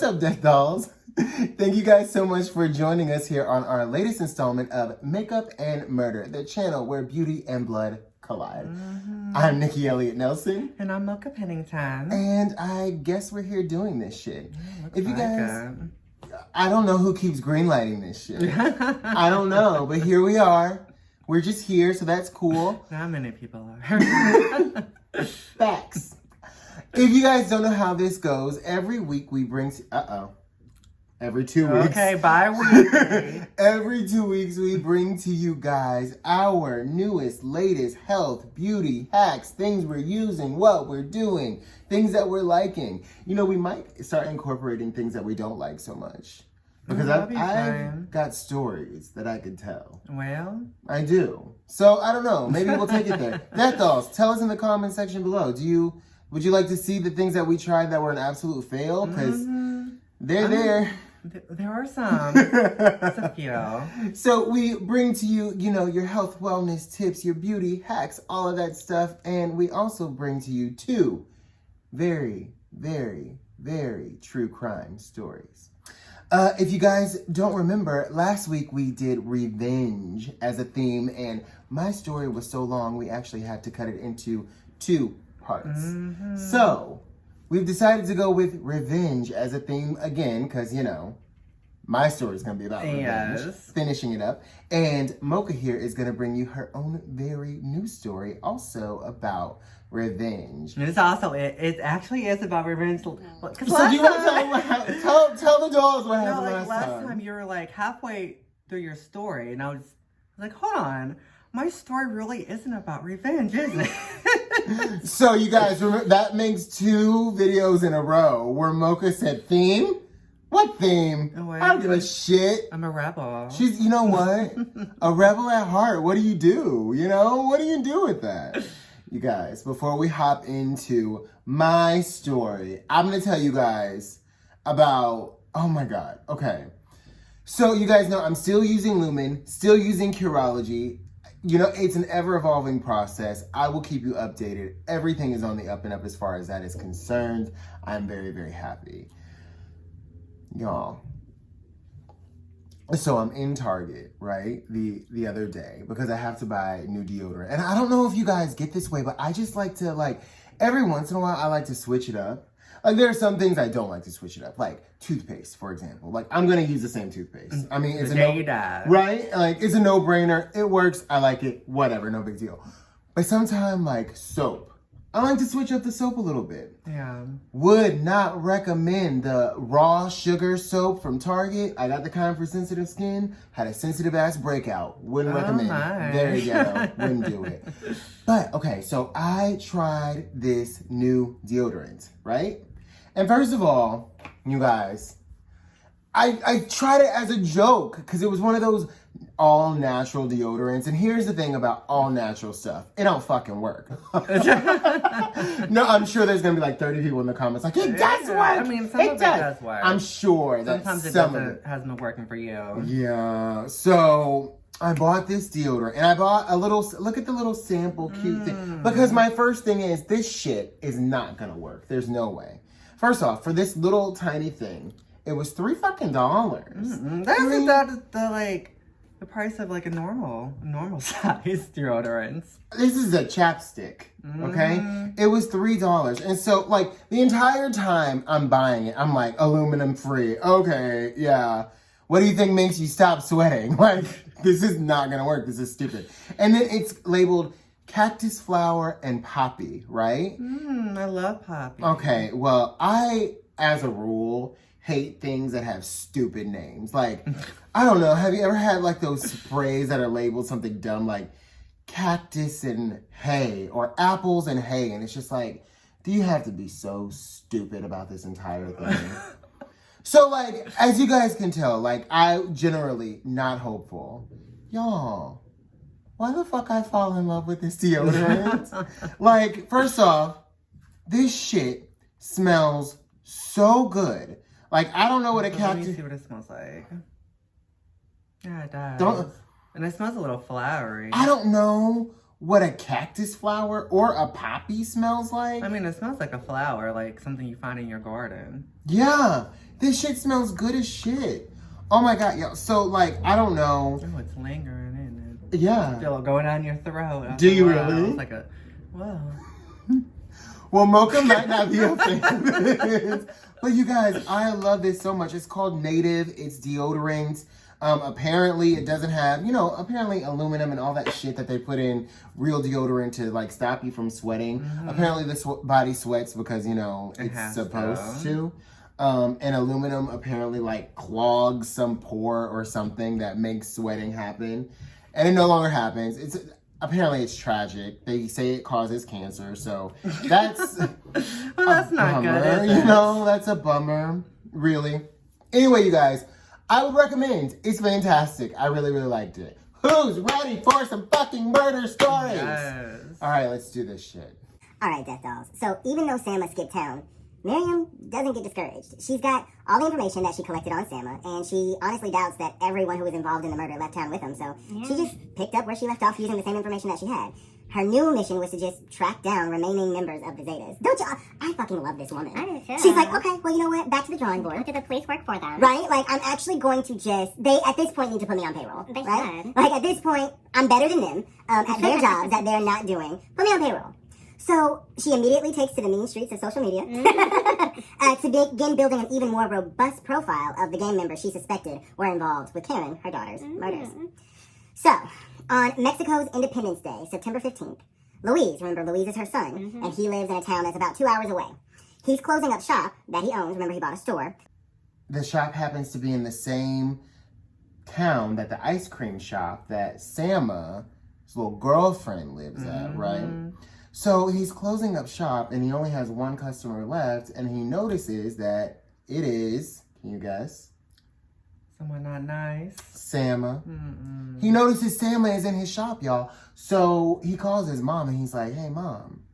What's up, Death Dolls? Thank you guys so much for joining us here on our latest installment of Makeup and Murder, the channel where beauty and blood collide. I'm Nicky Elliott Nelson. And I'm Mocha Pennington. And I guess we're here doing this shit. If you guys... it. I don't know who keeps greenlighting this shit. I don't know, but here we are. We're just here, so that's cool. Not many people are. Facts. If you guys don't know how this goes, every week we bring... Every 2 weeks. Okay, bi-weekly. Every 2 weeks we bring to you guys our newest, latest health, beauty, hacks, things we're using, what we're doing, things that we're liking. You know, we might start incorporating things that we don't like so much. Because I've got stories that I could tell. Well, I do. So, I don't know. Maybe we'll take it there. Death Dolls, tell us in the comment section below. Would you like to see the things that we tried that were an absolute fail? Because they're there. There are some. That's a few. So we bring to you, your health, wellness tips, your beauty hacks, all of that stuff. And we also bring to you 2 very, very, very true crime stories. If you guys don't remember, last week we did revenge as a theme. And my story was so long, we actually had to cut it into 2 parts. So we've decided to go with revenge as a theme again, because, my story is going to be about revenge, finishing it up. And Mocha here is going to bring you her own very new story, also about revenge. And it actually is about revenge. So do you want to tell the dolls what happened last time? You were like halfway through your story, and I was like, hold on. My story really isn't about revenge, is it? So you guys, remember, that makes 2 videos in a row where Mocha said theme. What theme? Oh, I don't give a shit. I'm a rebel. She's, you know what? A rebel at heart. What do you do? What do you do with that? You guys, before we hop into my story, I'm going to tell you guys about, oh my God. Okay. So you guys know I'm still using Lumen, still using Curology. It's an ever-evolving process. I will keep you updated. Everything is on the up and up as far as that is concerned. I'm very, very happy. Y'all. So I'm in Target, right? The other day because I have to buy new deodorant. And I don't know if you guys get this way, but I just like to, every once in a while, I like to switch it up. There are some things I don't like to switch it up, like toothpaste, for example. I'm going to use the same toothpaste. I mean, it's right? It's a no-brainer. It works. I like it. Whatever. No big deal. But sometimes, soap. I like to switch up the soap a little bit. Yeah. Would not recommend the raw sugar soap from Target. I got the kind for sensitive skin. Had a sensitive ass breakout. Wouldn't recommend. There you go. Wouldn't do it. But, okay, so I tried this new deodorant, right? And first of all, you guys, I tried it as a joke because it was one of those all-natural deodorants. And here's the thing about all-natural stuff. It don't fucking work. No, I'm sure there's going to be 30 people in the comments it does work. I mean, some of it does work. I'm sure that sometimes it hasn't been working for you. Yeah. So I bought this deodorant and I bought a little, look at the little sample cute thing. Because my first thing is this shit is not going to work. There's no way. First off, for this little tiny thing, it was $3 fucking. That's the price of a normal size deodorant. This is a chapstick, okay? It was $3. And so, the entire time I'm buying it, I'm like, aluminum free. Okay, yeah. What do you think makes you stop sweating? This is not gonna work. This is stupid. And then it's labeled cactus flower and poppy, right? I love poppy. Okay, well, I, as a rule, hate things that have stupid names. I don't know, have you ever had those sprays that are labeled something dumb like cactus and hay or apples and hay? And it's just do you have to be so stupid about this entire thing? So as you guys can tell, I generally not hopeful. Y'all, why the fuck I fall in love with this deodorant? First off, this shit smells so good. I don't know what a cactus... Let me see what it smells like. Yeah, it does. And it smells a little flowery. I don't know what a cactus flower or a poppy smells like. I mean, it smells like a flower, like something you find in your garden. Yeah. This shit smells good as shit. Oh my God, yo. So, like, I don't know. Oh, it's lingering in it. Yeah. Still going down your throat. Do you really? It's like a, whoa. Well, Mocha might not be a fan of this. But you guys, I love this so much. It's called Native. It's deodorant. Apparently, it doesn't have, apparently aluminum and all that shit that they put in real deodorant to, like, stop you from sweating. Mm-hmm. Apparently, this body sweats because, it's supposed to. And aluminum apparently, like, clogs some pore or something that makes sweating happen. And it no longer happens. Apparently, it's tragic. They say it causes cancer, so that's well, that's not bummer, good, is it? That's a bummer, really. Anyway, you guys, I would recommend. It's fantastic. I really, really liked it. Who's ready for some fucking murder stories? Yes. All right, let's do this shit. All right, Death Dolls. So even though Sama skipped town, Miriam doesn't get discouraged. She's got all the information that she collected on Sama, and she honestly doubts that everyone who was involved in the murder left town with him, so she just picked up where she left off using the same information that she had. Her new mission was to just track down remaining members of the Zetas. Don't you? I fucking love this woman. I do too. She's like, okay, well, you know what? Back to the drawing board. What did the police work for them? Right? Like, I'm actually going to they at this point need to put me on payroll. They right? should. Like, at this point, I'm better than them at their jobs that they're not doing. Put me on payroll. So she immediately takes to the mean streets of social media to begin building an even more robust profile of the gang members she suspected were involved with Karen, her daughter's murders. So, on Mexico's Independence Day, September 15th, Luis is her son, and he lives in a town that's about 2 hours away. He's closing up shop that he owns. Remember, he bought a store. The shop happens to be in the same town that the ice cream shop that Sama's little girlfriend lives at, right? So he's closing up shop and he only has one customer left, and he notices that it is, can you guess? Someone not nice. Sama. He notices Sama is in his shop, y'all. So he calls his mom and he's like, hey, Mom,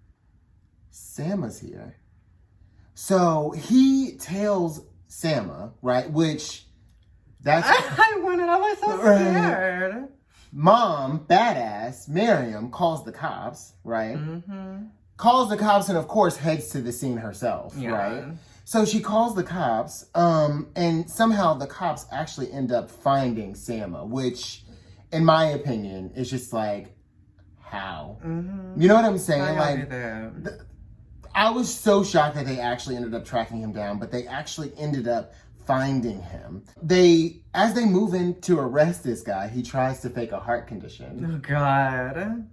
Sama's here. So he tells Sama, right, which that's... I was so scared. Mom, badass, Miriam, calls the cops, right? Calls the cops and, of course, heads to the scene herself, right? So she calls the cops, and somehow the cops actually end up finding Sama, which, in my opinion, is just like, how? You know what I'm saying? I was so shocked that they actually ended up tracking him down, but they actually ended up finding him. As they move in to arrest this guy, he tries to fake a heart condition. Oh, God.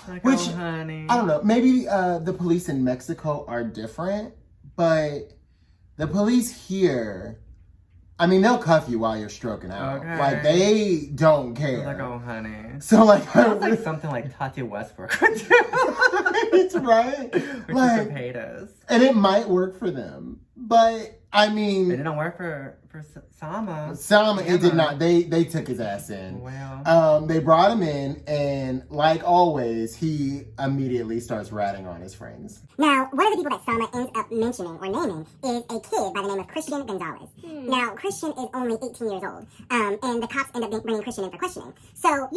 Like, Which, oh, honey. I don't know, maybe the police in Mexico are different, but the police here, I mean, they'll cuff you while you're stroking out. Okay. Like, they don't care. Like, oh, honey. So, like... Sounds like something like Tati Westbrook would do. It's right. Which Like, is the haters. and it might work for them, but... I mean, It didn't work for Sama. it did not. They took his ass in. Wow. They brought him in, and like always, he immediately starts ratting on his friends. Now, one of the people that Sama ends up mentioning or naming is a kid by the name of Christian Gonzalez. Now, Christian is only 18 years old, and the cops end up bringing Christian in for questioning. So,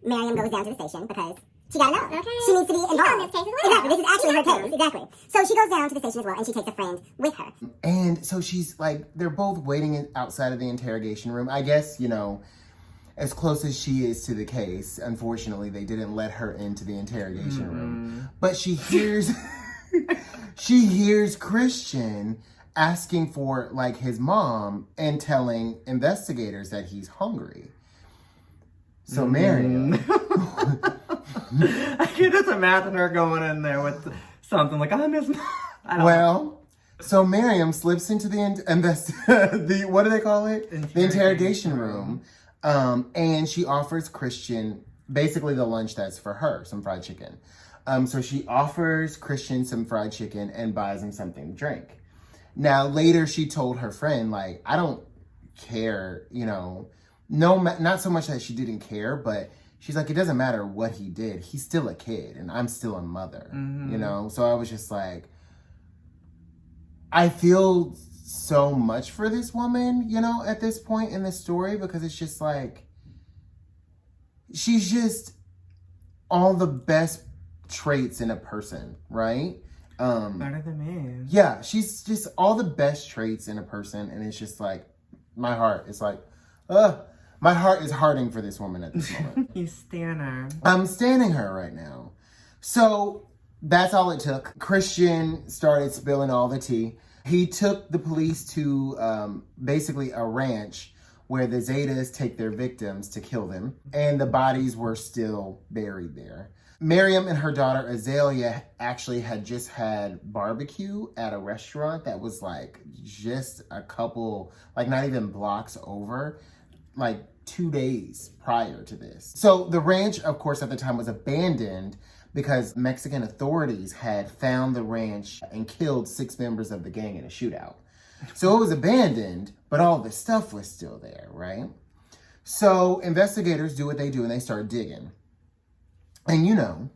Miriam goes down to the station because she gotta know. Okay. She needs to be involved. Yeah, in this case as well. Exactly, this is actually her case. Exactly. So she goes down to the station as well, and she takes a friend with her. And so she's like, they're both waiting outside of the interrogation room. I guess, as close as she is to the case, unfortunately, they didn't let her into the interrogation room. But she hears, she hears Christian asking for, like, his mom and telling investigators that he's hungry. So Miriam... I can just imagine her going in there with something like, I'm his mom. I don't know. Well, so Miriam slips into the what do they call it? The interrogation room. And she offers Christian basically the lunch that's for her, some fried chicken. So she offers Christian some fried chicken and buys him something to drink. Now, later she told her friend, like, I don't care, no, not so much that she didn't care, but she's like, it doesn't matter what he did. He's still a kid, and I'm still a mother, So I was just like, I feel so much for this woman, at this point in the story, because it's just like, she's just all the best traits in a person, right? Better than me. Yeah, she's just all the best traits in a person, and it's just like, my heart is like, my heart is hardening for this woman at this moment. You stan her. I'm standing her right now. So that's all it took. Christian started spilling all the tea. He took the police to basically a ranch where the Zetas take their victims to kill them, and the bodies were still buried there. Miriam and her daughter Azalea actually had just had barbecue at a restaurant that was like just a couple, like not even blocks over, like 2 days prior to this. So the ranch, of course, at the time was abandoned because Mexican authorities had found the ranch and killed 6 members of the gang in a shootout. So it was abandoned, but all the stuff was still there, right? So investigators do what they do and they start digging. And you know,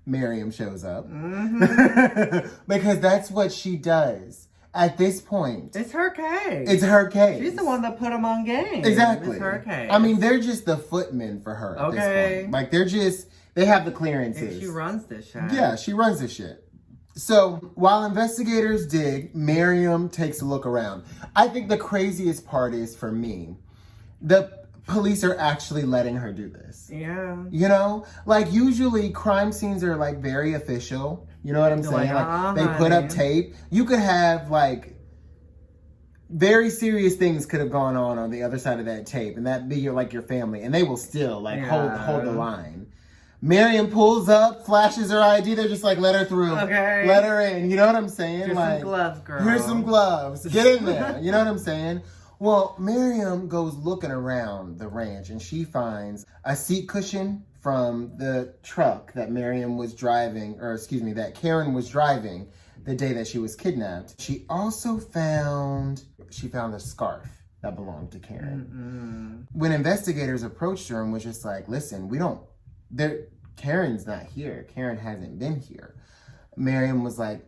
Miriam shows up. Mm-hmm. Because that's what she does. At this point, it's her case. It's her case. She's the one that put them on game. Exactly. It's her case. I mean, they're just the footmen for her at this point. Like, they have the clearances. And she runs this shit. Yeah, she runs this shit. So, while investigators dig, Miriam takes a look around. I think the craziest part is, for me, the police are actually letting her do this. Yeah. You know? Like, usually crime scenes are, like, very official. You know what I'm saying? Like, they put up tape. You could have, like, very serious things could have gone on the other side of that tape. And that be your family. And they will still, like, hold the line. Miriam pulls up, flashes her ID. They're just like, let her through. Okay. Let her in. You know what I'm saying? Here's like, some gloves, girl. Here's some gloves. Get in there. You know what I'm saying? Well, Miriam goes looking around the ranch and she finds a seat cushion from the truck that Miriam was driving, that Karen was driving the day that she was kidnapped. She also found a scarf that belonged to Karen. When investigators approached her and was just like, listen, Karen's not here. Karen hasn't been here. Miriam was like,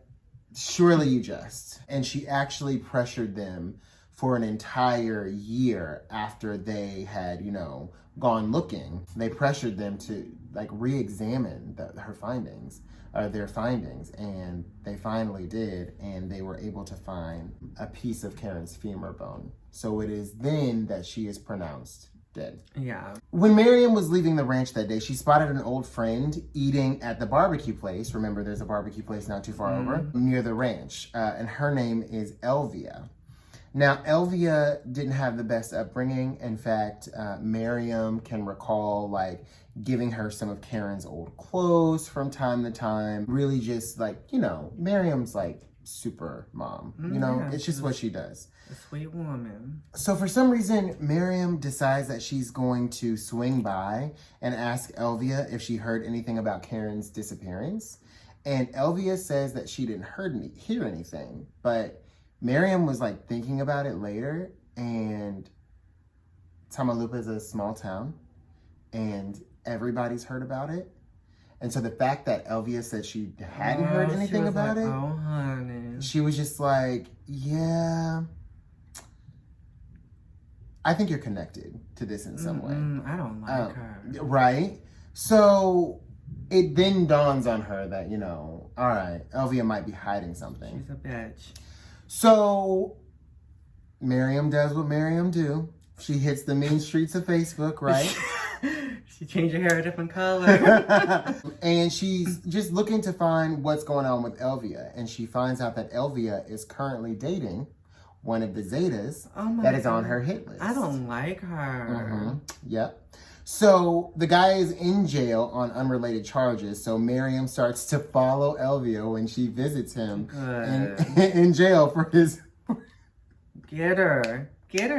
surely you just. And she actually pressured them for an entire year after they had, gone looking. They pressured them to re-examine their findings, and they finally did, and they were able to find a piece of Karen's femur bone. So it is then that she is pronounced dead. Yeah. When Miriam was leaving the ranch that day, she spotted an old friend eating at the barbecue place. Remember, there's a barbecue place not too far over, near the ranch, and her name is Elvia. Now, Elvia didn't have the best upbringing. In fact, Miriam can recall, giving her some of Karen's old clothes from time to time. Really just, Miriam's, super mom. It's just what she does. A sweet woman. So for some reason, Miriam decides that she's going to swing by and ask Elvia if she heard anything about Karen's disappearance. And Elvia says that she didn't hear anything, but Miriam was thinking about it later, and Tamaulipas is a small town, and everybody's heard about it. And so the fact that Elvia said she hadn't heard anything about it, oh honey, she was just like, yeah, I think you're connected to this in some way. I don't like her. Right? So it then dawns on her that, all right, Elvia might be hiding something. She's a bitch. So Miriam does what Miriam do. She hits the mean streets of Facebook, right? She changed her hair a different color. And she's just looking to find what's going on with Elvia. And she finds out that Elvia is currently dating one of the Zetas that is on her hit list. I don't like her. Yep. So the guy is in jail on unrelated charges. So Miriam starts to follow Elvia when she visits him in jail for his... Get her,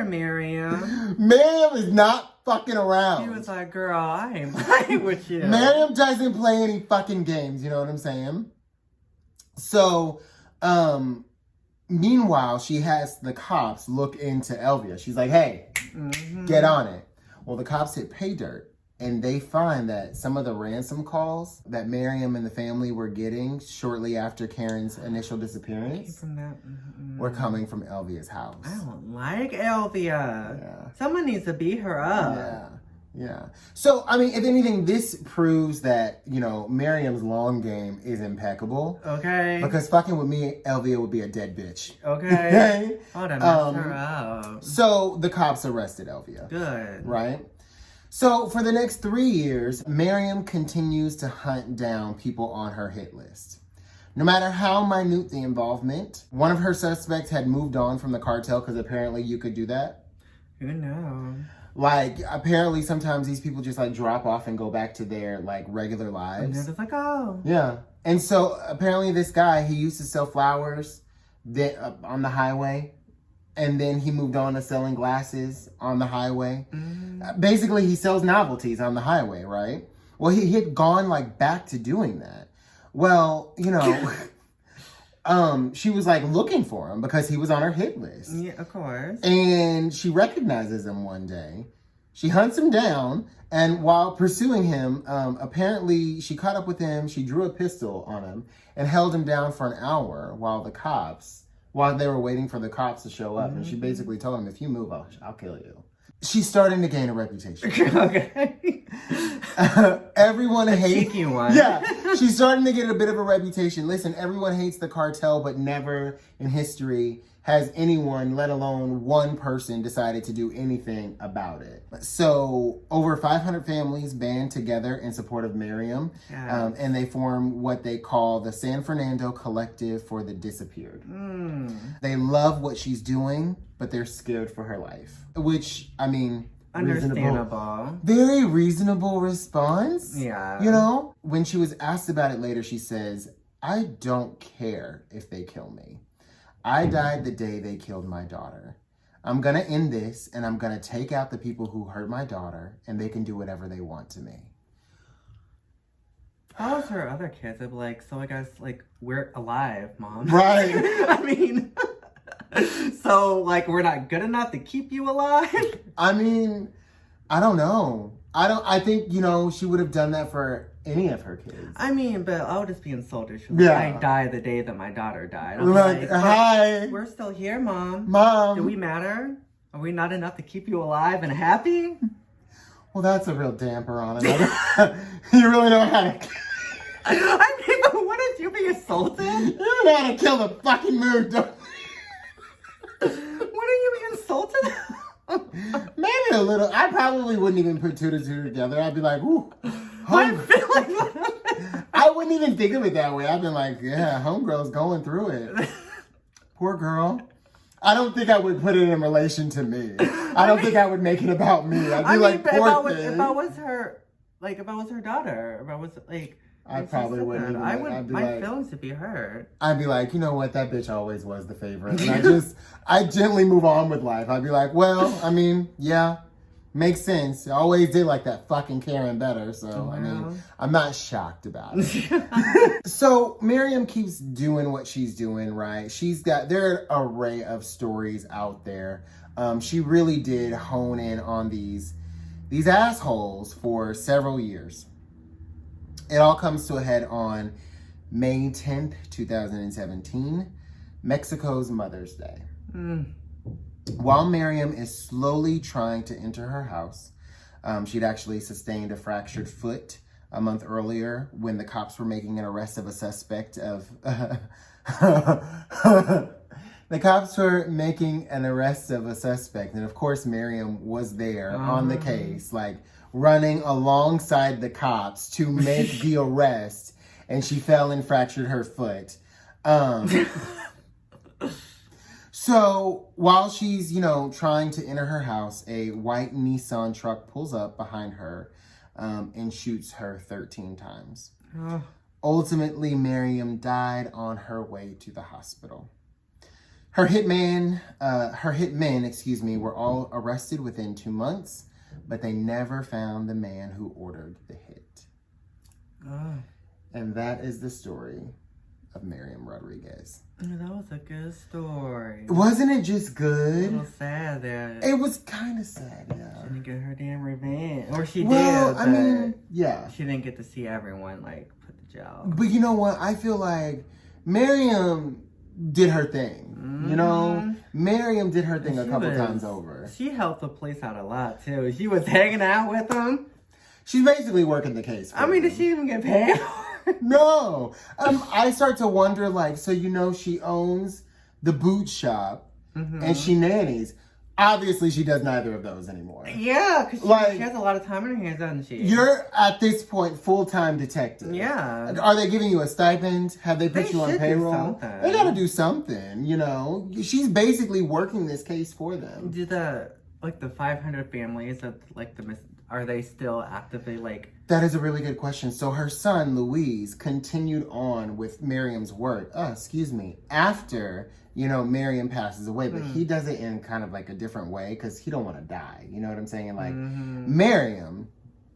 Miriam. Miriam is not fucking around. She was like, girl, I ain't playing with you. Miriam doesn't play any fucking games, you know what I'm saying? So, meanwhile, she has the cops look into Elvia. She's like, hey, get on it. Well, the cops hit pay dirt, and they find that some of the ransom calls that Miriam and the family were getting shortly after Karen's initial disappearance were coming from Elvia's house. I don't like Elvia. Yeah. Someone needs to beat her up. Yeah. So, I mean, if anything, this proves that, you know, Miriam's long game is impeccable. Okay. Because fucking with me, Elvia would be a dead bitch. Okay. Oh, that messed her up. So, the cops arrested Elvia. Good. Right? So, for the next 3 years, Miriam continues to hunt down people on her hit list. No matter how minute the involvement, one of her suspects had moved on from the cartel because apparently you could do that. Who knows? Like, apparently sometimes these people just, like, drop off and go back to their, like, regular lives. And they're just like, oh. Yeah. And so, apparently this guy, he used to sell flowers on the highway. And then he moved on to selling glasses on the highway. Mm. Basically, he sells novelties on the highway, right? Well, he had gone, like, back to doing that. Well, you know, she was, like, looking for him because he was on her hit list. Yeah, of course. And she recognizes him one day. She hunts him down. And while pursuing him, apparently she caught up with him. She drew a pistol on him and held him down for an hour while they were waiting for the cops to show up. Mm-hmm. And she basically told him, if you move, I'll kill you. She's starting to gain a reputation. Okay. Everyone hates... cheeky one. Yeah. She's starting to get a bit of a reputation. Listen, everyone hates the cartel, but never in history has anyone, let alone one person, decided to do anything about it. So, over 500 families band together in support of Miriam, and they form what they call the San Fernando Collective for the Disappeared. Mm. They love what she's doing, but they're scared for her life. Which, I mean... Understandable. Very reasonable response. Yeah. You know? When she was asked about it later, she says, I don't care if they kill me. I died the day they killed my daughter. I'm going to end this, and I'm going to take out the people who hurt my daughter, and they can do whatever they want to me. How was her other kids? They'd be like, so I guess, like, we're alive, Mom. Right. I mean, so, like, we're not good enough to keep you alive? I mean, I don't know. I think, you know, she would have done that for any of her kids. I mean, but I would just be insulted. She was like, I died the day that my daughter died. I'm like, hi. We're still here, Mom. Mom. Do we matter? Are we not enough to keep you alive and happy? Well, that's a real damper on it. You really know how to... I mean, but wouldn't you be insulted? You don't know how to kill the fucking mood, don't you? Wouldn't you be insulted? Maybe a little. I probably wouldn't even put two to two together. I'd be like, ooh. I wouldn't even think of it that way. I'd be like, yeah, homegirl's going through it. Poor girl. I don't think I would put it in relation to me. I don't think I would make it about me. I'd be like, poor thing. If I was her daughter, if I was like... I probably wouldn't even. My feelings would be hurt. I'd be like, you know what? That bitch always was the favorite. And I gently move on with life. I'd be like, well, I mean, yeah, makes sense. I always did like that fucking Karen better. So, I mean, I'm not shocked about it. So, Miriam keeps doing what she's doing, right? There are an array of stories out there. She really did hone in on these assholes for several years. It all comes to a head on May 10th, 2017, Mexico's Mother's Day. Mm. While Miriam is slowly trying to enter her house, she'd actually sustained a fractured foot a month earlier when the cops were making an arrest of a suspect of... The cops were making an arrest of a suspect, and of course Miriam was there on the case, like... running alongside the cops to make the arrest, and she fell and fractured her foot. So while she's, trying to enter her house, a white Nissan truck pulls up behind her and shoots her 13 times. Ultimately, Miriam died on her way to the hospital. Her hitmen, were all arrested within 2 months. But they never found the man who ordered the hit. And that is the story of Miriam Rodriguez. That was a good story. Wasn't it just good? A little sad there. It was kind of sad, yeah. She didn't get her damn revenge. Or she did, I mean, yeah. She didn't get to see everyone, put to jail. But you know what? I feel like Miriam did her thing. You know, Miriam did her thing a couple times over. She helped the police out a lot too. She was hanging out with them. She's basically working the case. I mean, did she even get paid? No. I start to wonder, like, so you know, she owns the boot shop and she nannies. Obviously, she does neither of those anymore. Yeah, because she has a lot of time on her hands, doesn't she? You're, at this point, full-time detective. Yeah. Are they giving you a stipend? Have they put you on payroll? They gotta do something, you know? She's basically working this case for them. Do the 500 families of, are they still actively, That is a really good question. So her son, Louise, continued on with Miriam's work. After... you know, Miriam passes away, but he does it in kind of like a different way because he don't want to die. You know what I'm saying? Like, Miriam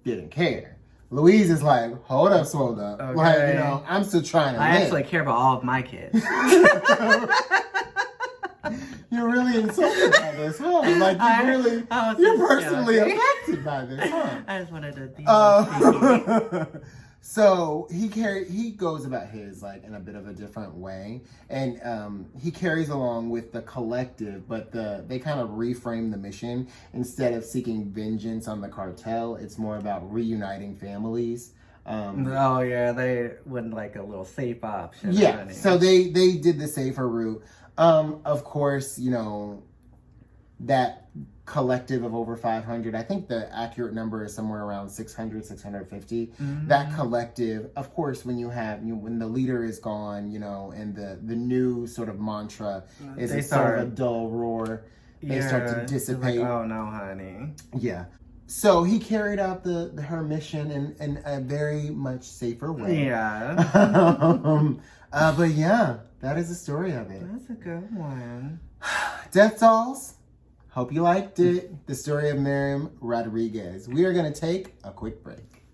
didn't care. Louise is like, hold up, swole up. Okay. Like, you know, I'm still trying to live. I actually care about all of my kids. You're really insulted by this, huh? Like, you're personally affected by this, huh? I just wanted to... So he goes about his in a bit of a different way, and he carries along with the collective, but they kind of reframe the mission. Instead of seeking vengeance on the cartel, it's more about reuniting families. They went a little safe option. Yeah, so they did the safer route. Of course, you know, that collective of over 500, I think the accurate number is somewhere around 600, 650. That collective, of course, when when the leader is gone, you know, and the new sort of mantra is a sort of a dull roar, they start to dissipate. Oh no, honey. Yeah. So he carried out her mission in a very much safer way. Yeah. But yeah, that is the story of it. That's a good one. Death Dolls. Hope you liked it. The story of Miriam Rodriguez. We are going to take a quick break.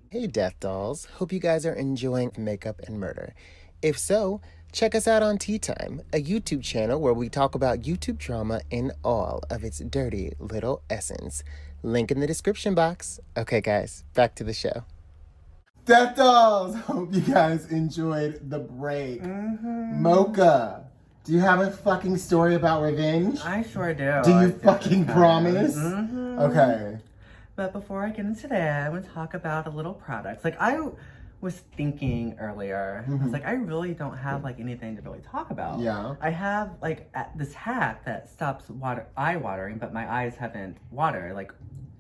Hey, Death Dolls. Hope you guys are enjoying Makeup and Murder. If so, check us out on Tea Time, a YouTube channel where we talk about YouTube drama in all of its dirty little essence. Link in the description box. Okay, guys, back to the show. Death Dolls. Hope you guys enjoyed the break. Mocha. Do you have a fucking story about revenge? I sure do. Do you fucking promise? Okay. But before I get into that, I want to talk about a little product. I was thinking earlier, I was like, I really don't have anything to really talk about. Yeah. I have this hack that stops eye watering, but my eyes haven't watered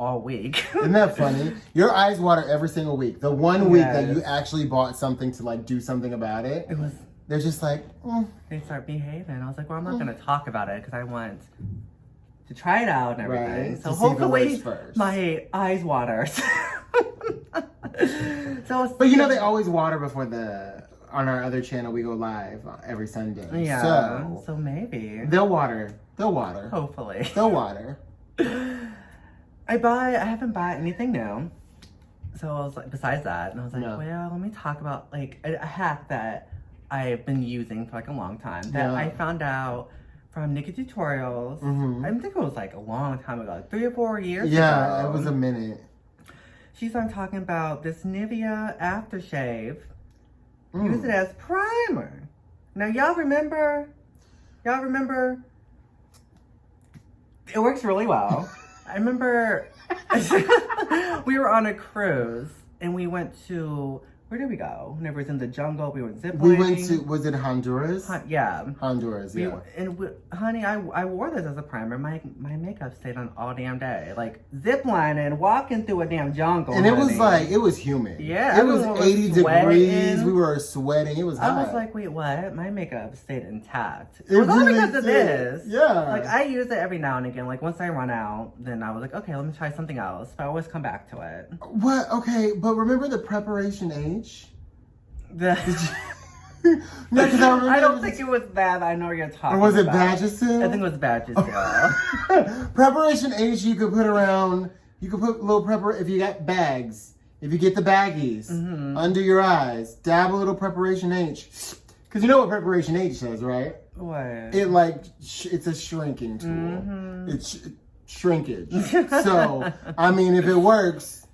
all week. Isn't that funny? Your eyes water every single week. The one week that you actually bought something to do something about it. It was. They're just They start behaving. I was like, well, I'm not going to talk about it because I want to try it out and everything. Right, so hopefully my eyes water. But you know, they always water before on our other channel, we go live every Sunday. Yeah. So maybe. They'll water. Hopefully. They'll water. I haven't bought anything new. So I was besides that, and I was like, well, let me talk about a hack that I've been using for a long time that I found out from Nicky tutorials. I think it was a long time ago, 3 or 4 years ago. Yeah, it was a minute. She started talking about this Nivea aftershave. Use it as primer. Now y'all remember? It works really well. I remember we were on a cruise and we went to. Where did we go? Whenever it was in the jungle, we went ziplining. We went to, was it Honduras? Yeah. Honduras, yeah. Honey, I wore this as a primer. My makeup stayed on all damn day. Ziplining, walking through a damn jungle. And it was it was humid. Yeah. It was 80 degrees. We were sweating. It was hot. I was like, wait, what? My makeup stayed intact. It was only because of this. Yeah. I use it every now and again. Once I run out, then I was like, okay, let me try something else. But I always come back to it. What? Okay, but remember the preparation age? No, because I don't think it was that. I know what you're talking about. Or was it Vagisil? I think it was Vagisil. Preparation H you could put around, you could put little if you got bags, if you get the baggies under your eyes, dab a little preparation H. Because you know what preparation H does, right? What? It it's a shrinking tool. It's shrinkage. So, I mean, if it works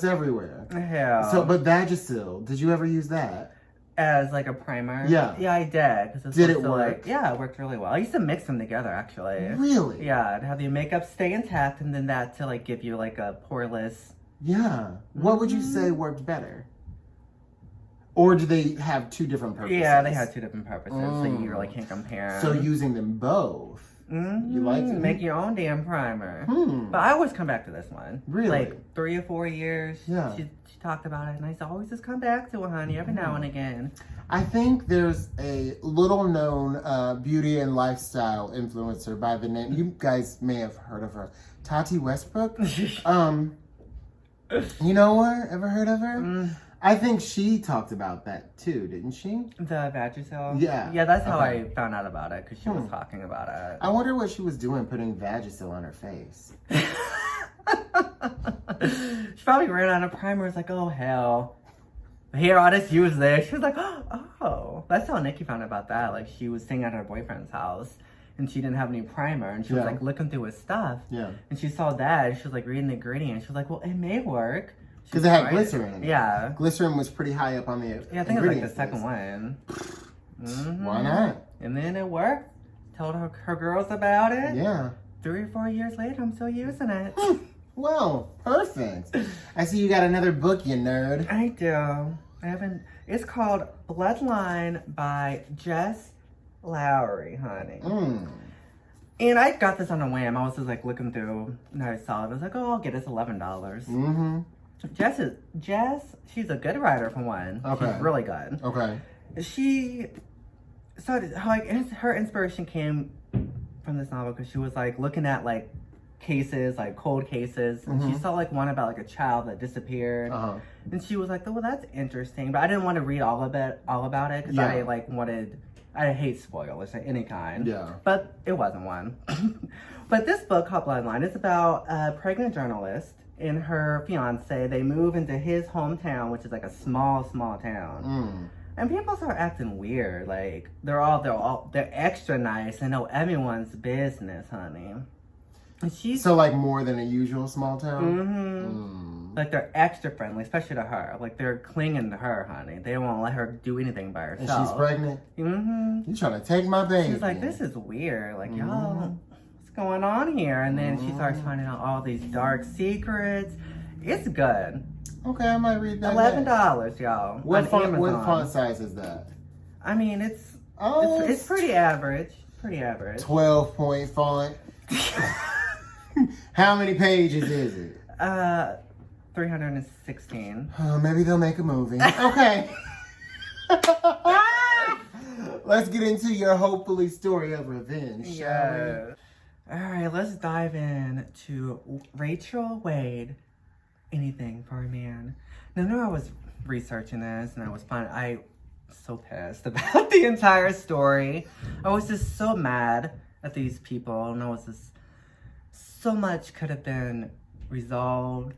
everywhere. Yeah. So, but Vagisil, did you ever use that? As like a primer? Yeah. Yeah, I did. 'Cause Did it supposed to, work? Like, yeah, it worked really well. I used to mix them together, actually. Really? Yeah, to have your makeup stay intact and then that to like give you like a poreless. Yeah. What would you say worked better? Or do they have two different purposes? Yeah, they had two different purposes, so you really can't compare. So using them both, you like it? Make your own damn primer. But I always come back to this one. Really? Like 3 or 4 years. Yeah. She talked about it, and I always just come back to it, honey, every now and again. I think there's a little known beauty and lifestyle influencer by the name, you guys may have heard of her, Tati Westbrook. You know her? Ever heard of her? I think she talked about that too, didn't she? The Vagisil? Yeah. Yeah, that's how I found out about it, because she was talking about it. I wonder what she was doing putting Vagisil on her face. She probably ran out of primer. It's like, oh, hell. Here, I'll just use this. She was like, oh. That's how Nicky found out about that. Like, she was staying at her boyfriend's house, and she didn't have any primer, and she was, like, looking through his stuff. Yeah. And she saw that, and she was, like, reading the ingredients. She was like, well, it may work. Because it had glycerin in it. Yeah. Glycerin was pretty high up on the Yeah, I think it was, like, the second one. Why not? And then it worked. Told her girls about it. Yeah. 3 or 4 years later, I'm still using it. Well, perfect. I see you got another book, you nerd. I do. I haven't. It's called Bloodline by Jess Lowry, honey. And I got this on a whim. I was just like looking through, and I saw it. I was like, oh, I'll get it. It's $11. Jess, she's a good writer for one. Okay. She's really good. Okay. She started, like, her inspiration came from this novel because she was like looking at like cases, like cold cases. And she saw like one about like a child that disappeared. And she was like, oh, well, that's interesting. But I didn't want to read all about it because I like I hate spoilers of any kind. Yeah. But it wasn't one. But this book called Bloodline is about a pregnant journalist and her fiance. They move into his hometown, which is like a small town. And people start acting weird. Like they're extra nice and know everyone's business, honey. And she's so like more than a usual small town. Like they're extra friendly, especially to her. Like they're clinging to her, honey. They won't let her do anything by herself. And she's pregnant. You trying to take my baby? She's like, this is weird. Like y'all, what's going on here? And then she starts finding out all these dark secrets. It's good. Okay, I might read that. $11, y'all. What on what Amazon. font size is that? I mean, it's pretty average. Pretty average. 12-point font. How many pages is it? 316. Oh, maybe they'll make a movie. Okay. Let's get into your hopefully story of revenge, shall we? All right, let's dive in to Rachel Wade. Anything for a man. Now, I know I was researching this and I was so pissed about the entire story. I was just so mad at these people, and I was just so much could have been resolved.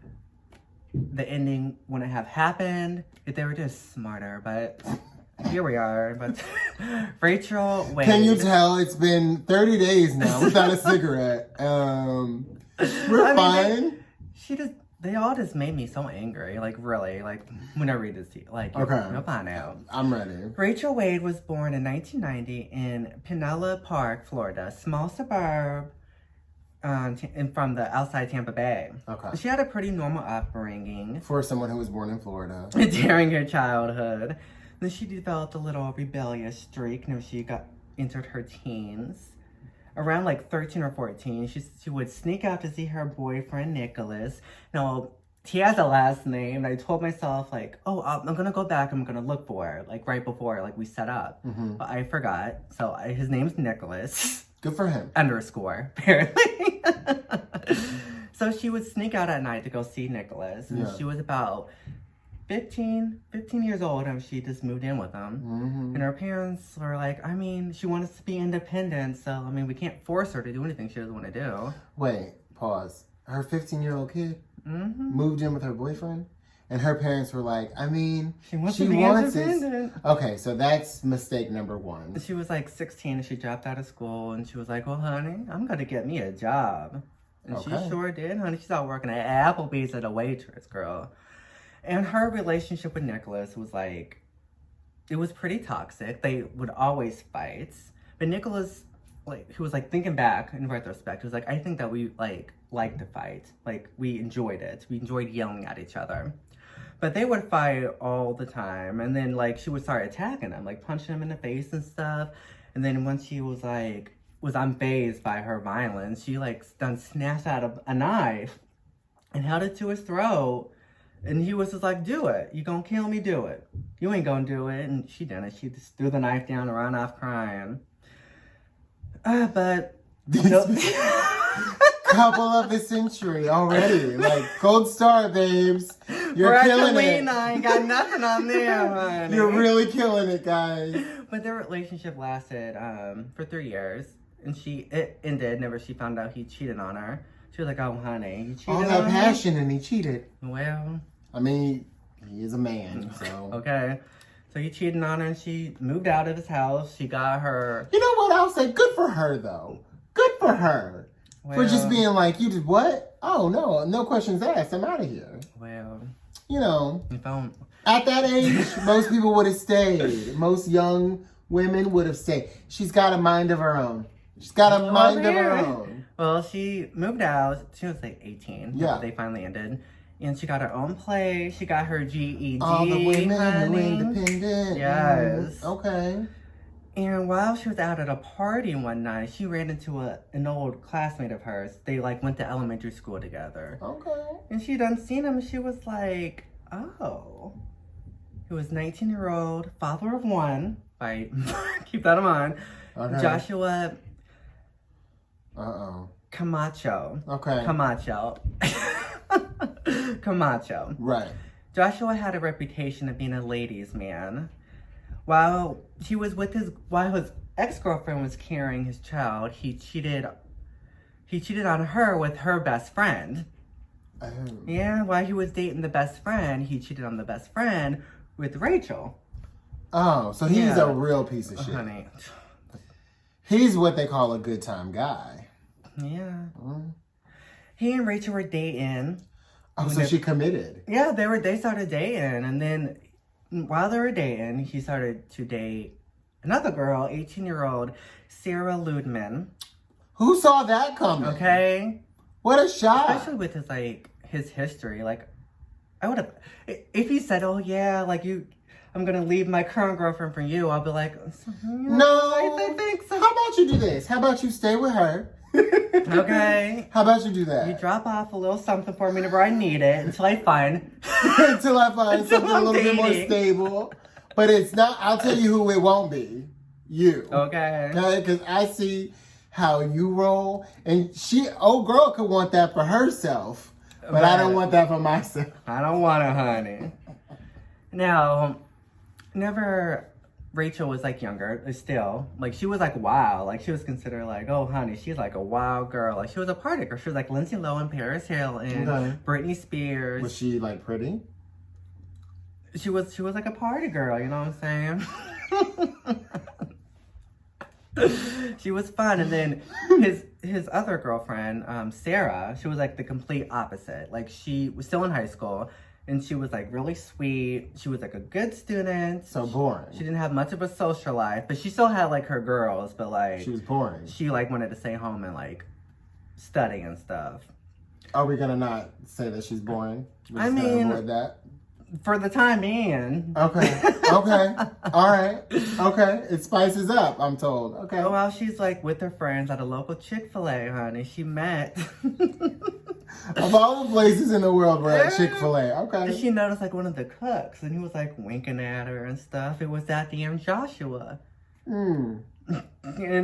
The ending wouldn't have happened if they were just smarter, but here we are. But Rachel Wade. Can you tell it's been 30 days now without a cigarette? We're fine. They all just made me so angry. Like, really. Like, when I read this to you. Like, you'll find out. I'm ready. Rachel Wade was born in 1990 in Pinella Park, Florida. A small suburb from the outside Tampa Bay. Okay. She had a pretty normal upbringing. For someone who was born in Florida. During her childhood. Then she developed a little rebellious streak when she entered her teens. Around like 13 or 14, she would sneak out to see her boyfriend, Nicholas. Now, he has a last name. And I told myself, like, oh, I'm going to go back. I'm going to look for it, like, right before, like, we set up. But I forgot. So his name's Nicholas. Good for him. _ apparently. So she would sneak out at night to go see Nicholas. And she was about 15 years old, and she just moved in with him. And her parents were like, I mean, she wants to be independent, so, I mean, we can't force her to do anything she doesn't want to do. Wait, pause. Her 15-year-old kid moved in with her boyfriend, and her parents were like, I mean, she wants to be independent. Okay, so that's mistake number one. She was like 16, and she dropped out of school, and she was like, well, honey, I'm going to get me a job. And she sure did, honey. She started working at Applebee's as a waitress, girl. And her relationship with Nicholas was like, it was pretty toxic. They would always fight. But Nicholas, like, he was like thinking back in retrospect, he was like, I think that we liked to fight. Like, we enjoyed it. We enjoyed yelling at each other. But they would fight all the time. And then, like, she would start attacking him, like punching him in the face and stuff. And then when she was unfazed by her violence, she like snatched out a knife and held it to his throat. And he was just like, do it. You gonna kill me? Do it. You ain't gonna do it. And she didn't. She just threw the knife down and ran off crying. But... Couple of the century already. Like, gold star, babes. You're killing it. I ain't got nothing on there, honey. You're really killing it, guys. But their relationship lasted for 3 years. And it ended whenever she found out he cheated on her. She was like, oh, honey, you cheated on me? All that passion and he cheated. Well... I mean, he is a man, so... Okay. So he cheated on her and she moved out of his house. She got her... You know what? I'll say good for her, though. Good for her. Well, for just being like, you did what? Oh, no questions asked. I'm out of here. Well... You know, if I'm... at that age, most people would have stayed. Most young women would have stayed. She's got a mind of her own. She's got a mind of her own. Well, she moved out. She was like 18. Yeah. They finally ended. And she got her own place. She got her GED. All the women who honey. independent. Yes. Okay. And while she was out at a party one night, she ran into an old classmate of hers. They like went to elementary school together. Okay. And she done seen him and she was like, oh. He was 19-year-old, father of one. Keep that in mind. Okay. Joshua Uh-oh. Camacho. Okay. Camacho. Right. Joshua had a reputation of being a ladies' man. While his ex-girlfriend was carrying his child, he cheated on her with her best friend. Oh. Yeah, while he was dating the best friend, he cheated on the best friend with Rachel. Oh, so he's a real piece of shit. Honey. He's what they call a good time guy. Yeah. He and Rachel were dating. Oh, so she committed. Yeah, they started dating, and then while they were dating, he started to date another girl, 18-year-old Sarah Ludman. Who saw that coming? Okay. What a shot. Especially with his history. Like, I would have, if he said, oh yeah, like I'm gonna leave my current girlfriend for you, I'll be like, no. I think so. How about you do this? How about you stay with her? Okay. How about you do that? You drop off a little something for me whenever I need it until I find something a little bit more stable. But it's not, I'll tell you who it won't be. You. Okay. Because I see how you roll. And old girl could want that for herself. But I don't want that for myself. I don't want it, honey. Now, whenever Rachel was like younger, still, like she was like wild. Like she was considered like, oh honey, she's like a wild girl. Like she was a party girl. She was like Lindsay Lohan, Paris Hilton, Britney Spears. Was she like pretty? She was like a party girl, you know what I'm saying? She was fun. And then his other girlfriend, Sarah, she was like the complete opposite. Like she was still in high school. And she was like really sweet. She was like a good student. So boring. She didn't have much of a social life, but she still had like her girls, but like she was boring. She like wanted to stay home and like study and stuff. Are we gonna not say that she's boring? I mean, avoid that for the time being. Okay. Okay. All right. Okay. It spices up, I'm told. Okay. Oh, well, she's like with her friends at a local Chick-fil-A, honey. She met. Of all the places in the world, we're at Chick-fil-A. Okay. She noticed like one of the cooks, and he was like winking at her and stuff. It was that damn Joshua. And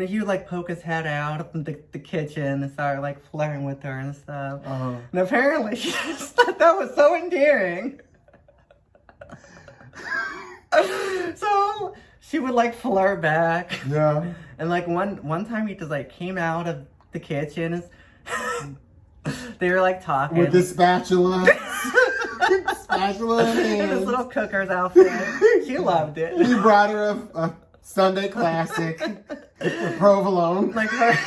he would like poke his head out of the kitchen and start like flirting with her and stuff. And apparently she just thought that was so endearing. So she would like flirt back. Yeah. And like one time he just like came out of the kitchen and they were like talking with the spatula. Spatula in in his hand. little cooker's outfit. She loved it. He brought her a Sunday classic, a provolone. Like her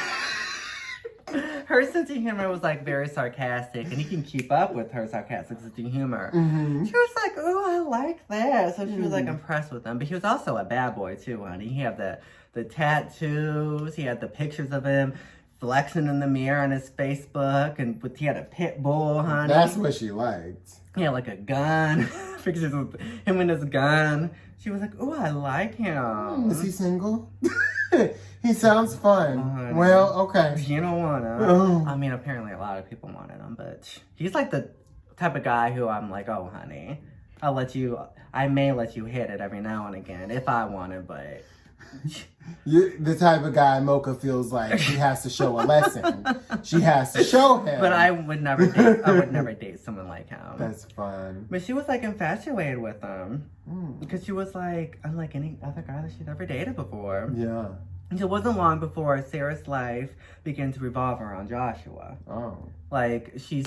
her sense of humor was like very sarcastic, and he can keep up with her sarcastic sense of humor. She was like, "Oh, I like that." So she was like impressed with him. But he was also a bad boy too, honey. He had the tattoos. He had the pictures of him flexing in the mirror on his Facebook, and he had a pit bull, honey. That's what she liked. He had like a gun. Pictures of him and his gun. She was like, "Oh, I like him." Is he single? He sounds fun. Well, okay. You don't want to. I mean, apparently a lot of people wanted him, but he's like the type of guy who I'm like, "Oh, honey, I may let you hit it every now and again if I want it, but." You're the type of guy Mocha feels like she has to show a lesson. She has to show him. But I would never date someone like him. That's fun. But she was like infatuated with him. Because she was like unlike any other guy that she'd ever dated before. Yeah. It wasn't long before Sarah's life began to revolve around Joshua. Oh. Like, she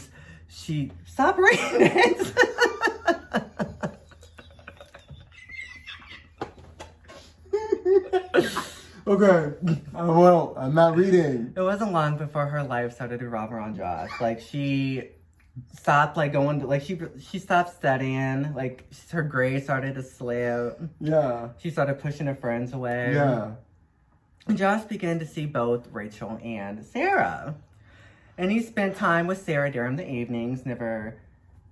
stopped reading it. Okay. Well, I'm not reading. It wasn't long before her life started to revolve around Josh. Like, she stopped, like, going to, like, she stopped studying. Like, her grades started to slip. Yeah. She started pushing her friends away. Yeah. Josh began to see both Rachel and Sarah. And he spent time with Sarah during the evenings, never,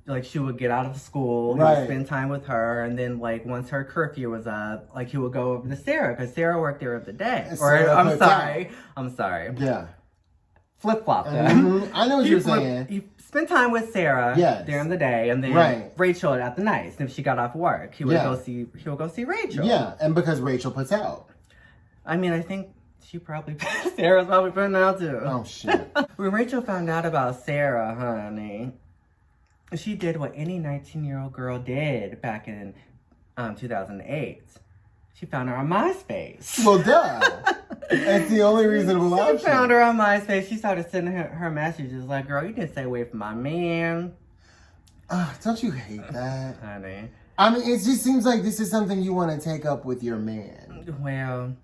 like, she would get out of school, he would spend time with her, and then, like, once her curfew was up, like, he would go over to Sarah, because Sarah worked there of the day. I'm sorry. Yeah. Flip-flop them. I know what you're saying. He spent time with Sarah during the day, and then Rachel at the nights. And if she got off work, he would go see Rachel. Yeah, and because Rachel puts out. I mean, I think Sarah's probably putting out too. Oh, shit. When Rachel found out about Sarah, honey, she did what any 19-year-old girl did back in 2008. She found her on MySpace. Well, duh. That's the only reasonable option. She found her on MySpace. She started sending her messages like, "Girl, you didn't stay away from my man." Don't you hate that? Honey. I mean, it just seems like this is something you want to take up with your man. Well,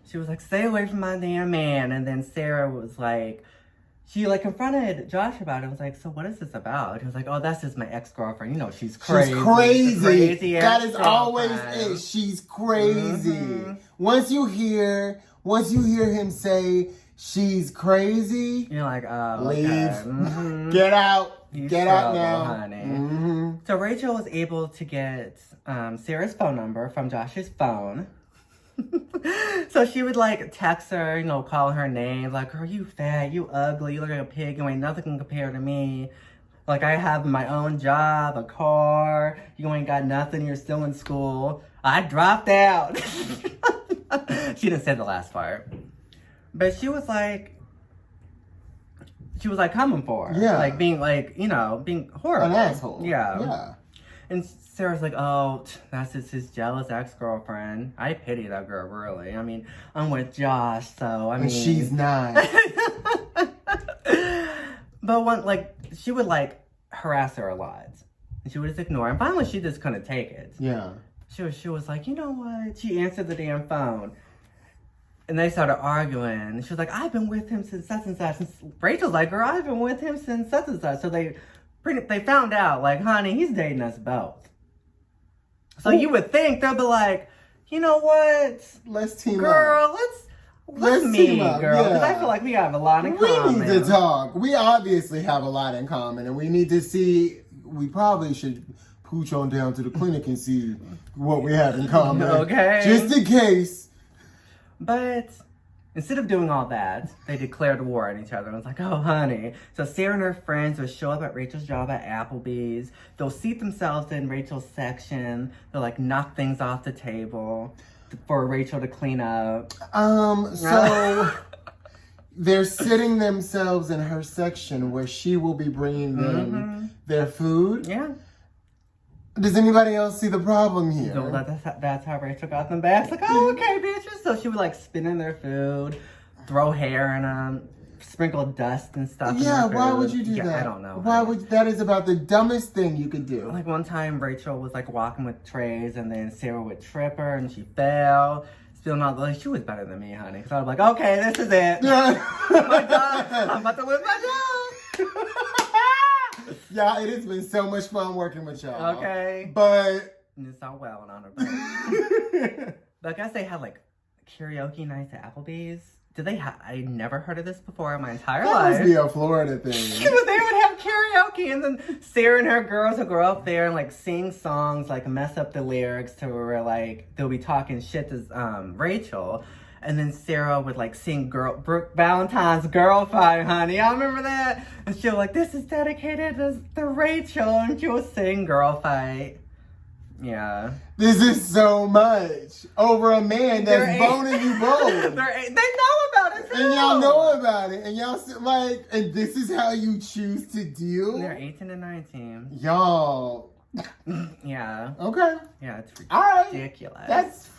she was like, "Stay away from my damn man." And then Sarah was like, she like confronted Josh about it. Was like, "So what is this about?" He was like, "Oh, that's just my ex-girlfriend. You know, she's crazy. She's crazy. That is always ex-girlfriend. it. She's crazy." Once you hear him say she's crazy, you're like, "Oh, leave. okay. Get out. You Get out trouble, now, honey." So Rachel was able to get Sarah's phone number from Josh's phone. So she would like text her, you know, call her name, like, "Girl, you fat, you ugly, you look like a pig, you ain't nothing can compare to me. Like, I have my own job, a car, you ain't got nothing, you're still in school. I dropped out." She didn't say the last part. But she was like coming for her. Yeah. Like being like, you know, being horrible. An asshole. Yeah. Yeah. And Sarah's like, "Oh, that's just his jealous ex-girlfriend. I pity that girl, really. I mean, I'm with Josh, so I mean." And she's not. But she would like harass her a lot. And she would just ignore her. And finally she just couldn't take it. Yeah. She was like, "You know what?" She answered the damn phone. And they started arguing. She was like, "I've been with him since such and such." And Rachel's like, "Girl, I've been with him since such and such." So they found out, like, "Honey, he's dating us both." So you would think they'll be like, "You know what? Let's team up. Girl, let's meet, team up, girl." Because yeah. I feel like we have a lot in common. We need to talk. We obviously have a lot in common, and we need to see. We probably should pooch on down to the clinic and see what we have in common. Okay. Just in case. But instead of doing all that, they declared war on each other. And was like, "Oh, honey." So Sarah and her friends would show up at Rachel's job at Applebee's. They'll seat themselves in Rachel's section. They'll like knock things off the table for Rachel to clean up. So they're sitting themselves in her section where she will be bringing them their food. Yeah. Does anybody else see the problem here? So that's how Rachel got them back. It's like, "Oh, okay, bitches." So she would like spin in their food, throw hair in them, sprinkle dust and stuff. Yeah, in their why food. would you do that? I don't know. Why would that is about the dumbest thing you could do. Like one time Rachel was like walking with trays and then Sarah would trip her and she fell, Still not like she was better than me, honey. Because I was like, okay, this is it. My job. I'm about to lose my job. Yeah, it has been so much fun working with y'all. Okay. But it's all well and honorable. But I guess they had like karaoke nights at Applebee's. Did they have? I never heard of this before in my entire life. That must be a Florida thing. They would have karaoke, and then Sarah and her girls would go up there and like sing songs, like mess up the lyrics to where like they'll be talking shit to Rachel, and then Sarah would like sing Brooke Valentine's "Girl Fight," honey. I remember that, and she'll like, "This is dedicated to Rachel," and she would sing "Girl Fight." Yeah. This is so much over a man that's boning you both. They know about it too. And y'all know about it. And y'all like, and this is how you choose to deal? They're 18 and 19. Y'all. Yeah. Okay. Yeah, it's All ridiculous.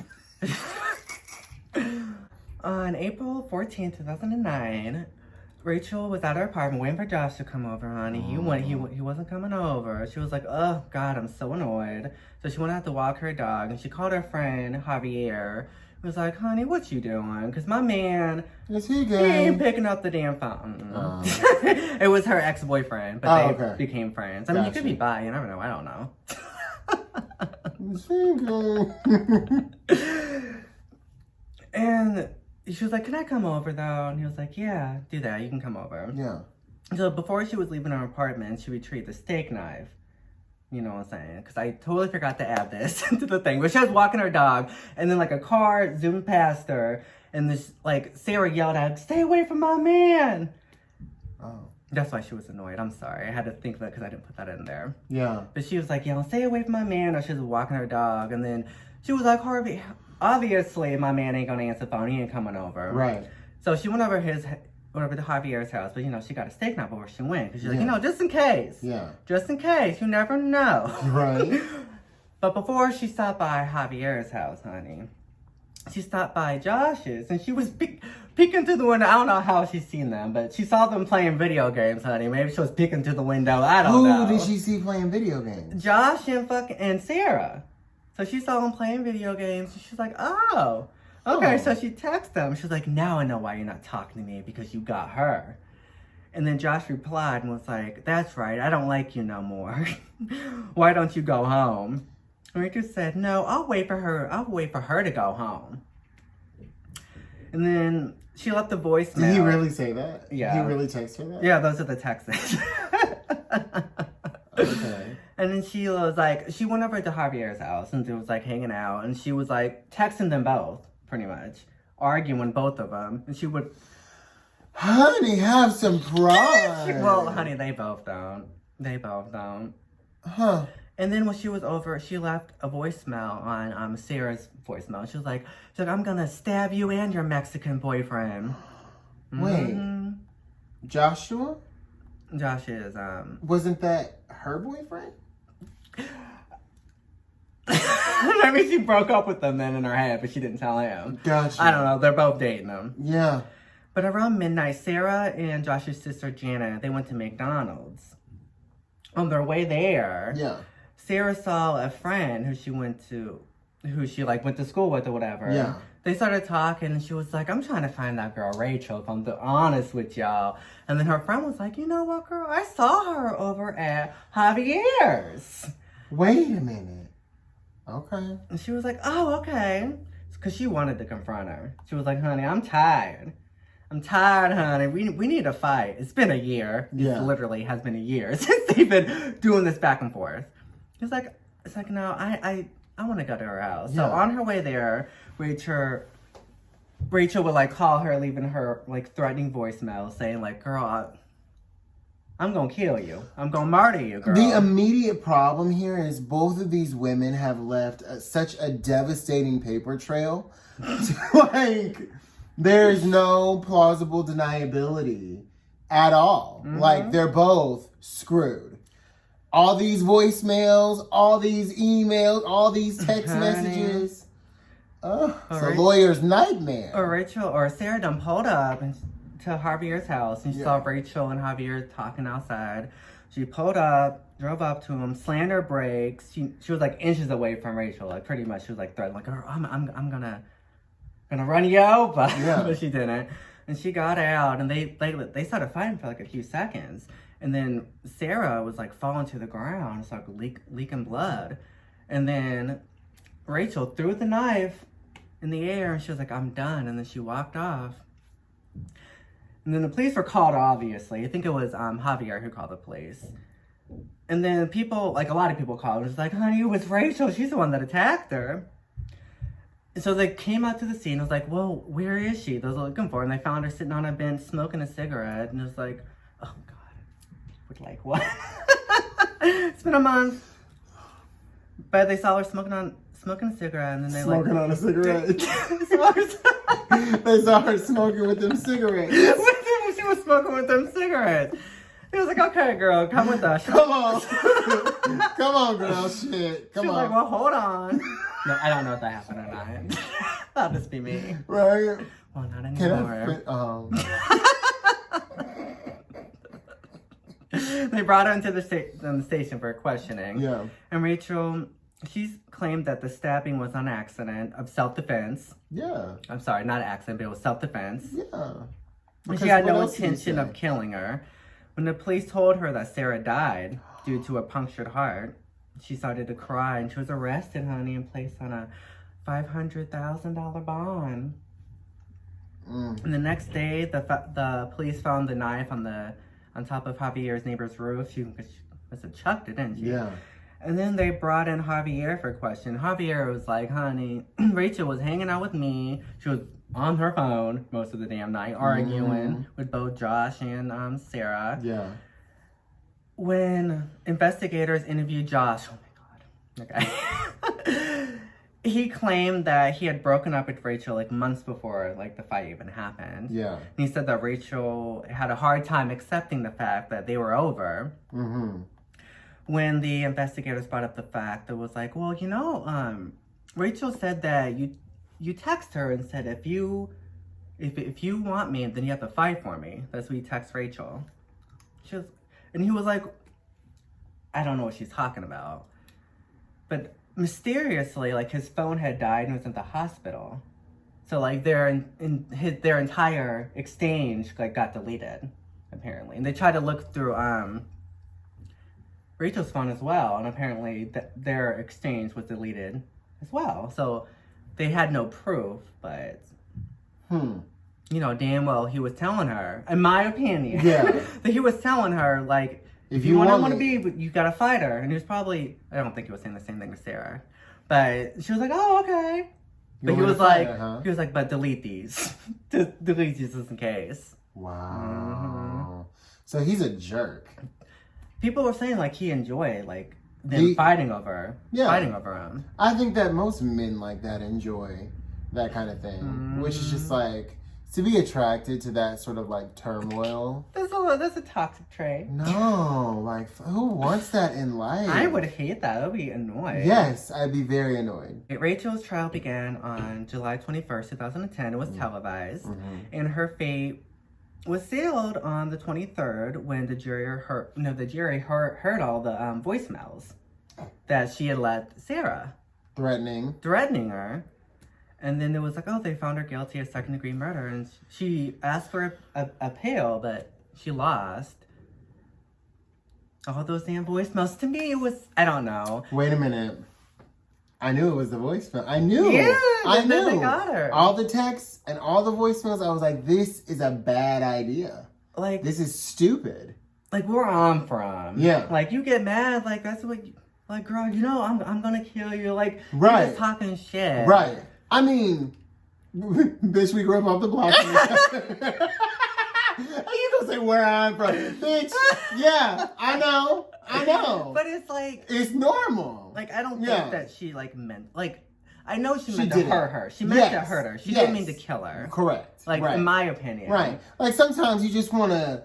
right. On April 14th, 2009, Rachel was at her apartment waiting for Josh to come over, honey. He wasn't coming over. She was like, oh, God, I'm so annoyed. So she went out to walk her dog, and she called her friend, Javier. He was like, honey, what you doing? Because my man, Is he he good? ain't picking up the damn phone. It was her ex-boyfriend, but they became friends. I mean, you could be bi, you never know. I don't know. Is he good? And she was like, can I come over, though? And he was like, yeah, do that. You can come over. Yeah. So before she was leaving her apartment, she retrieved a steak knife. You know what I'm saying? Because I totally forgot to add this to the thing. But she was walking her dog, and then like a car zoomed past her, and this like Sarah yelled out, "Stay away from my man!" Oh. That's why she was annoyed. I'm sorry. I had to think of it because I didn't put that in there. Yeah. But she was like, "Stay away from my man," or she was walking her dog, and then she was like, "Harvey, obviously my man ain't gonna answer the phone. He ain't coming over." Right. So she went over to Javier's house, but she got a steak knife before she went. Because she's like, just in case. Yeah. Just in case. You never know. Right. But before she stopped by Javier's house, honey, she stopped by Josh's, and she was peeking through the window. I don't know how she's seen them, but she saw them playing video games, honey. Maybe she was peeking through the window. I don't know. Who did she see playing video games? Josh and Sarah. So she saw them playing video games, and she's like, oh. Okay, so she texted them. She's like, now I know why you're not talking to me, because you got her. And then Josh replied and was like, that's right, I don't like you no more. Why don't you go home? And Rachel said, no, I'll wait for her to go home. And then she left the voicemail. Did he really say that? Yeah. He really texted her that? Yeah, those are the texts. Okay. And then she was like, she went over to Javier's house and it was like hanging out, and she was like texting them both, pretty much, arguing both of them. And she would, honey, have some pride. well, honey, they both don't. They both don't. Huh. And then when she was over, she left a voicemail on Sarah's voicemail. She was like, I'm gonna stab you and your Mexican boyfriend. Wait. Joshua? Josh is, Wasn't that her boyfriend? Maybe she broke up with them then in her head, but she didn't tell him. Gotcha. I don't know. They're both dating them. Yeah. But around midnight, Sarah and Josh's sister Janet, they went to McDonald's. On their way there, Yeah. Sarah saw a friend who she went to school with or whatever. Yeah. They started talking, and she was like, I'm trying to find that girl Rachel, if I'm honest with y'all. And then her friend was like, you know what, girl? I saw her over at Javier's. Wait a minute. Okay. And she was like, oh, okay. Because she wanted to confront her. She was like, honey, I'm tired. I'm tired, honey. We need to fight. It's been a year. Yeah. It literally has been a year since they've been doing this back and forth. It's like, no, I want to go to her house. Yeah. So on her way there, Rachel would like call her, leaving her like threatening voicemail saying like, girl, I'm going to kill you. I'm going to murder you, girl. The immediate problem here is both of these women have left such a devastating paper trail. Like, there's no plausible deniability at all. Mm-hmm. Like, they're both screwed. All these voicemails, all these emails, all these text messages. It's a lawyer's nightmare. Or Sarah done pulled up to Javier's house, and she saw Rachel and Javier talking outside. She pulled up, drove up to him, slammed her brakes. She was like inches away from Rachel, like pretty much. She was like threatening, like, I'm gonna run you over. Yeah. But she didn't. And she got out, and they started fighting for like a few seconds. And then Sarah was like falling to the ground. It's like leaking blood. And then Rachel threw the knife in the air, and she was like, I'm done. And then she walked off. And then the police were called, obviously. I think it was Javier who called the police. And then people, like a lot of people called. It was like, honey, it was Rachel. She's the one that attacked her. And so they came out to the scene. I was like, well, where is she? They were looking for her. And they found her sitting on a bench smoking a cigarette. And it was like, oh, God. We're like, what? It's been a month. But they saw her smoking a cigarette. And then they Smoking on a cigarette. They They saw her smoking with them cigarettes. She was smoking with them cigarettes. He was like, okay, girl, come with us. Come on. Come on, girl. Shit. Come She was on. like, well, hold on. No, I don't know if that happened or not. That'll just be me. Right? Well, not Can I anymore. fit, They brought her into the station for questioning. Yeah. And Rachel, she's claimed that the stabbing was an accident of self-defense. Yeah. I'm sorry, not an accident, but it was self-defense. Yeah. And Because she had what no else did you intention say? of killing her. When the police told her that Sarah died due to a punctured heart, she started to cry, and she was arrested, honey, and placed on a $500,000 bond. And the next day, the police found the knife on top of Javier's neighbor's roof. She must have chucked it, didn't she? Yeah. And then they brought in Javier for question. Javier was like, honey, Rachel was hanging out with me. She was on her phone most of the damn night, arguing with both Josh and Sarah. Yeah. When investigators interviewed Josh, oh my God, okay. He claimed that he had broken up with Rachel like months before like the fight even happened. Yeah. And he said that Rachel had a hard time accepting the fact that they were over. Mm-hmm. When the investigators brought up the fact, it was like, well, you know, Rachel said that you text her and said, if you want me, then you have to fight for me. That's what you text Rachel. And he was like, I don't know what she's talking about. But mysteriously, like, his phone had died and was in the hospital. So, like, their entire exchange, like, got deleted, apparently. And they tried to look through, Rachel's phone as well, and apparently their exchange was deleted as well. So they had no proof, but you know, damn well he was telling her, in my opinion, that he was telling her, like, if you want to be, you gotta fight her. And he was probably, I don't think he was saying the same thing to Sarah, but she was like, oh, okay. But he was like, but delete these. Just delete these just in case. Wow. So he's a jerk. People were saying, like, he enjoyed, like, them fighting over him. I think that most men like that enjoy that kind of thing, which is just, like, to be attracted to that sort of, like, turmoil. That's a toxic trait. No, like, who wants that in life? I would hate that. I would be annoyed. Yes, I'd be very annoyed. Rachel's trial began on July 21st, 2010. It was televised, and her fate was sealed on the 23rd when the jury heard all the voicemails that she had left Sarah. Threatening her. And then it was like, oh, they found her guilty of second-degree murder. And she asked for a appeal, but she lost. All those damn voicemails. To me, it was, I don't know. Wait a minute. I knew it was the voicemail. I knew. Yeah, I knew. They got her. All the texts and all the voicemails, I was like, this is a bad idea. Like, this is stupid. Like, where I'm from. Yeah. Like, you get mad, like, that's what, like, girl, you know, I'm gonna kill you. Like, right. You're just talking shit. Right. I mean, bitch, we grew up off the block. You gonna say where I'm from. Bitch, yeah, I know. But it's like, it's normal. Like, I don't think that she, like, meant, like, I know she meant to hurt her. She meant to hurt her. She didn't mean to kill her. Correct. Like, in my opinion. Right. Like, sometimes you just want to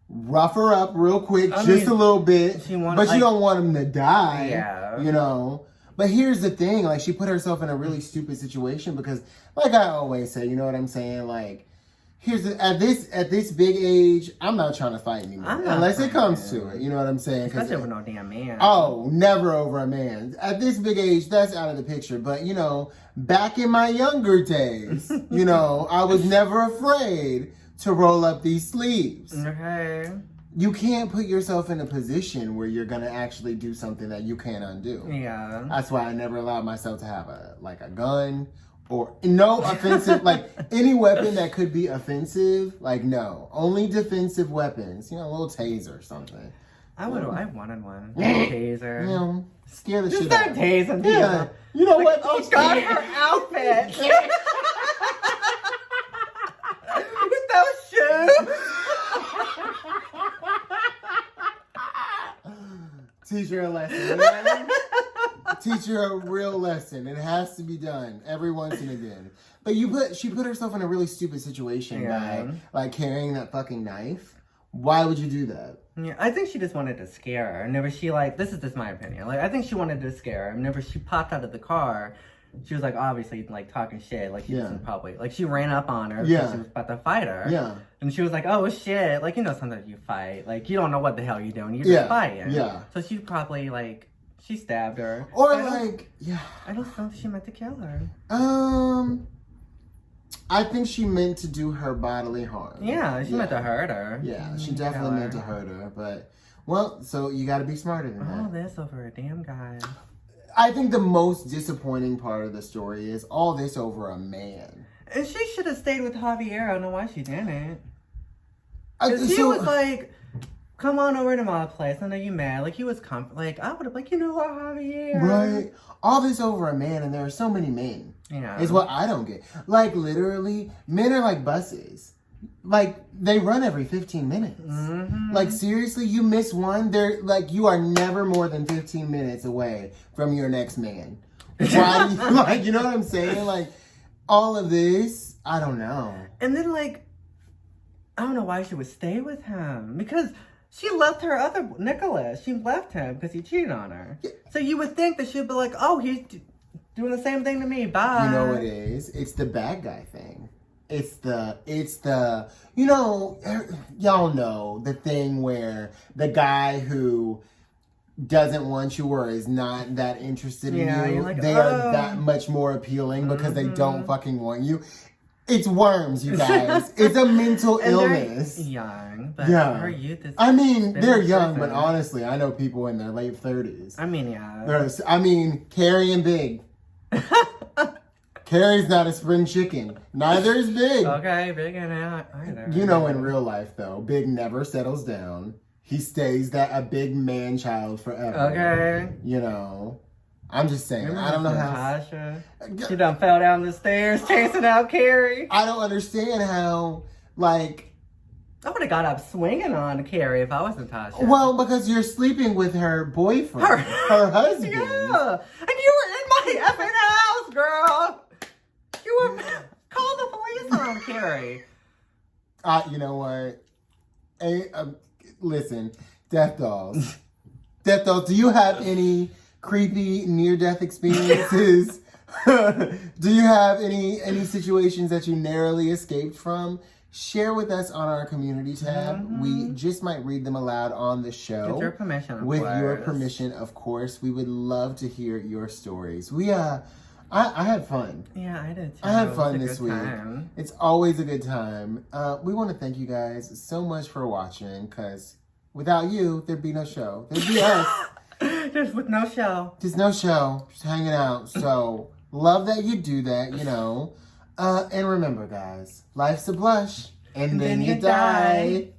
rough her up real quick, a little bit. But you don't want him to die. Yeah. You know? But here's the thing. Like, she put herself in a really stupid situation because, like I always say, you know what I'm saying? Like, at this big age, I'm not trying to fight anymore unless it comes to it. You know what I'm saying? Especially over no damn man. Oh, never over a man. At this big age, that's out of the picture. But back in my younger days, I was never afraid to roll up these sleeves. Okay. You can't put yourself in a position where you're gonna actually do something that you can't undo. Yeah. That's why I never allowed myself to have a gun or no offensive, like any weapon that could be offensive. Like no, only defensive weapons. A little taser or something. I wanted one. Taser. Scare the Just shit start out. tasing people. Yeah. You know what? Oh God, her outfit. With those shoes. Teach her a lesson. Man. Teach her a real lesson. It has to be done every once and again. But she put herself in a really stupid situation by like carrying that fucking knife. Why would you do that? Yeah, I think she just wanted to scare her. Whenever she this is just my opinion. Like I think she wanted to scare her. Whenever she popped out of the car, she was like obviously like talking shit. Like she wasn't probably like she ran up on her because she was about to fight her. Yeah. And she was like, oh shit. Like sometimes you fight. Like you don't know what the hell you're doing. You're just fighting. Yeah. So she probably she stabbed her. Or I don't think she meant to kill her. I think she meant to do her bodily harm. Yeah, she meant to hurt her. Yeah, she definitely meant to hurt her. But, so you got to be smarter than that. All this over a damn guy. I think the most disappointing part of the story is all this over a man. And she should have stayed with Javier. I don't know why she didn't. He was like, come on over to my place. I know you mad. Like, he was I would have what, Javier. Right. All this over a man, and there are so many men. Yeah. Is what I don't get. Like, literally, men are like buses. Like, they run every 15 minutes. Mm-hmm. Like, seriously, you miss one, you are never more than 15 minutes away from your next man. Why do you, you know what I'm saying? Like, all of this, I don't know. And then, I don't know why she would stay with him. Because she left her other, Nicholas. She left him because he cheated on her. Yeah. So you would think that she'd be like, oh, he's doing the same thing to me. Bye. You know what it is? It's the bad guy thing. It's the, y'all know the thing where the guy who doesn't want you or is not that interested in you, they are that much more appealing because they don't fucking want you. It's worms, you guys. It's a mental illness. They're young, but her youth is... I mean, they're young, but honestly, I know people in their late 30s. I mean, yeah. Carrie and Big. Carrie's not a spring chicken. Neither is Big. Okay, Big and either. In real life, though, Big never settles down. He stays a big man-child forever. Okay. I'm just saying. I don't know how... She done fell down the stairs chasing out Carrie. I don't understand how, I would have got up swinging on Carrie if I was Natasha. Well, because you're sleeping with her boyfriend. Her husband. Yeah. And you were in my effing house, girl. You were... Call the police on Carrie. You know what? Listen, Death Dolls. Death Dolls, do you have any creepy near-death experiences? Do you have any situations that you narrowly escaped from? Share with us on our community tab. Mm-hmm. We just might read them aloud on the show. With your permission, of course. With your permission, of course. We would love to hear your stories. I had fun. Yeah, I did too. I had fun this week. Time. It's always a good time. We want to thank you guys so much for watching, because without you, there'd be no show. There'd be us. Just with no show. Just no show. Just hanging out. So, love that you do that, And remember, guys, life's a blush, and then you die.